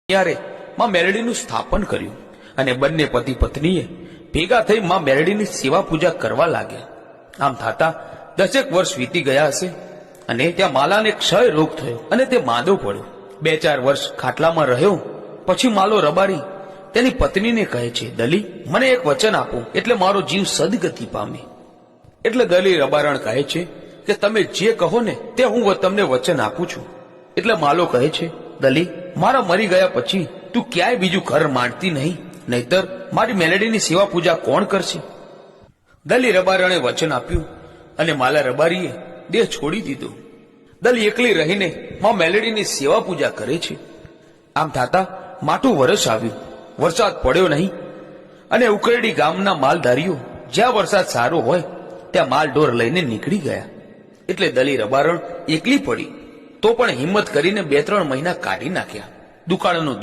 ત્યારે માં મેલડીનું સ્થાપન કર્યું અને બંને પતિ પત્નીએ ભેગા થઈ માં મેલડીની સેવા પૂજા કરવા લાગ્યા. આમ થતા 10 વર્ષ વીતી ગયા હશે અને ત્યાં માલાને ક્ષય રોગ થયો અને તે માંદો પડ્યો. 2-4 વર્ષ ખાટલામાં રહ્યો. પછી માલો રબારી તેની પત્નીને કહે છે, દલી, મને એક વચન આપો એટલે મારો જીવ સદગતિ પામે. એટલે દલી રબારણ કહે છે કે તમે જે કહો ને તે હું તમને વચન આપું છું. એટલે માલો કહે છે, દલી, મારા મરી ગયા પછી તું ક્યાંય બીજું ઘર માંડતી નહીં, નહીતર મારી મેલડીની સેવા પૂજા કોણ કરશે? દલી રબારણે વચન આપ્યું અને માલા રબારીએ દેહ છોડી દીધો. દલી એકલી રહીને માં મેલડીની સેવા પૂજા કરે છે. આમ થતા માટું વરસ આવ્યું. વરસાદ પડ્યો નહીં અને ઉકરડી ગામના માલધારીઓ જ્યાં વરસાદ સારો હોય ત્યાં માલ ઢોર લઈને નીકળી ગયા. એટલે દલી રબારણ એકલી પડી, તો પણ હિંમત કરીને 2-3 મહિના કાઢી નાખ્યા. દુકાળનો